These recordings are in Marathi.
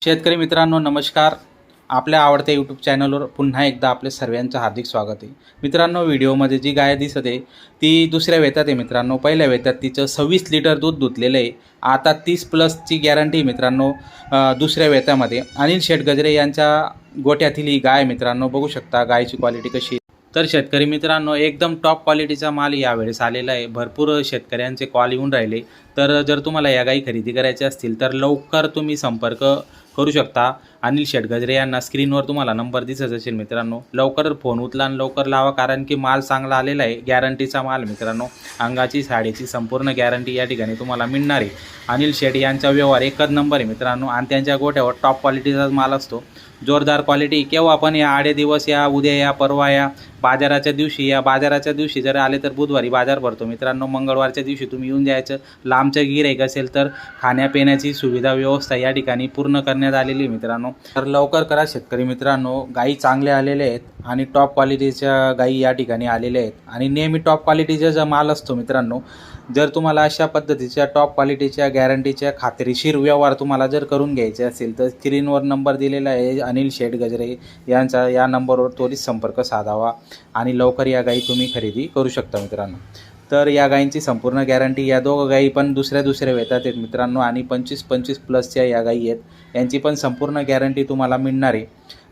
शेतकरी मित्रांनो नमस्कार. आपल्या आवडत्या यूट्यूब चॅनलवर पुन्हा एकदा आपले सर्वांचं हार्दिक स्वागत आहे. मित्रांनो, व्हिडिओमध्ये जी गाय दिसत आहे ती दुसऱ्या वेतात आहे. मित्रांनो, पहिल्या वेतात तिचं 26 लिटर दूध धुतलेलं आहे. आता 30+ गॅरंटी मित्रांनो दुसऱ्या वेतामध्ये. अनिल शेठ गजरे यांच्या गोट्यातील ही गाय मित्रांनो, बघू शकता गायची क्वालिटी कशी. तर शेतकरी मित्रांनो, एकदम टॉप क्वालिटीचा माल यावेळेस आलेला आहे. भरपूर शेतकऱ्यांचे कॉल येऊन राहिले. तर जर तुम्हाला या गाई खरेदी करायच्या असतील तर लवकर तुम्ही संपर्क करू शकता. अनिल शेठ गजरे यांना स्क्रीनवर तुम्हाला नंबर दिसत असेल. मित्रांनो, लवकर फोन उचला आणि लवकर लावा, कारण की माल चांगला आलेला आहे. गॅरंटीचा माल मित्रांनो, अंगाची साडीची संपूर्ण गॅरंटी या ठिकाणी तुम्हाला मिळणार आहे. अनिल शेठ यांचा व्यवहार एकच नंबर आहे मित्रांनो, आणि त्यांच्या गोठ्यावर टॉप क्वालिटीचाच माल असतो. जोरदार क्वालिटी. केव्हा पण या, आडे दिवस या, उद्या या, परवा या, बाजाराच्या दिवशी या. बाजाराच्या दिवशी जर आले तर बुधवारी बाजार भरतो मित्रांनो. मंगळवारच्या दिवशी तुम्ही येऊन जायचं. लांबचं गिऱ्हाईक असेल तर खाण्यापिण्याची सुविधा व्यवस्था या ठिकाणी पूर्ण करण्यात आलेली मित्रांनो. तर लवकर करा शेतकरी मित्रांनो. गाई चांगल्या आलेल्या आहेत आणि टॉप क्वालिटीच्या गाई या ठिकाणी आलेल्या आहेत. आणि नेहमी टॉप क्वालिटीचा जो माल असतो मित्रांनो, जर तुम्हाला अशा पद्धतीच्या टॉप क्वालिटीच्या गॅरंटीच्या खात्रीशीर व्यवहार तुम्हाला जर करून घ्यायचे असेल तर स्क्रीनवर नंबर दिलेला आहे अनिल शेठ गजरे यांचा. या नंबरवर त्वरित संपर्क साधावा आणि लवकर या गाई तुम्ही खरेदी करू शकता मित्रांनो. तर या गायींची संपूर्ण गॅरंटी. या दोघं गायी पण दुसऱ्या वेतात आहेत मित्रांनो, आणि 25-25+ या गायी आहेत. यांची पण संपूर्ण गॅरंटी तुम्हाला मिळणार आहे.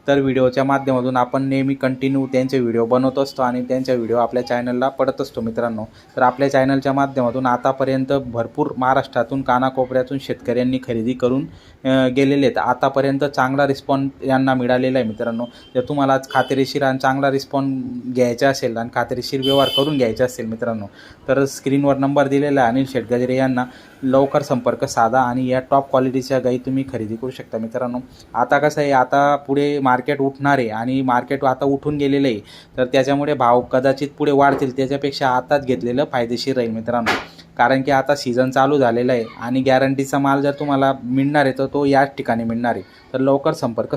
तर व्हिडिओच्या माध्यमातून आपण नेहमी कंटिन्यू त्यांचे व्हिडिओ बनवत असतो आणि त्यांच्या व्हिडिओ आपल्या चॅनलला पडत असतो मित्रांनो. तर आपल्या चॅनलच्या माध्यमातून आतापर्यंत भरपूर महाराष्ट्रातून कानाकोपऱ्यातून शेतकऱ्यांनी खरेदी करून गेलेले आहेत. आतापर्यंत चांगला रिस्पॉन्स यांना मिळालेला आहे मित्रांनो. जर तुम्हाला खात्रीशीर आणि चांगला रिस्पॉन्स घ्यायचा असेल आणि खात्रीशीर व्यवहार करून घ्यायचा असेल मित्रांनो, तर स्क्रीनवर नंबर दिलेला आहे अनिल शेठ गजरे यांना. लवकर संपर्क साधा आणि या टॉप क्वालिटीच्या गाई तुम्ही खरेदी करू शकता मित्रांनो. आता कसं आहे, आता पुढे मार्केट उठणार आहे आणि मार्केट आता उठून गेलेलं आहे. तर त्याच्यामुळे भाव कदाचित पुढे वाढतील. त्याच्यापेक्षा आताच घेतलेलं फायदेशीर राहील मित्रांनो, कारण की आता सीझन चालू झालेला आहे आणि गॅरंटीचा माल जर तुम्हाला मिळणार आहे तर तो याच ठिकाणी मिळणार आहे. तर लवकर संपर्क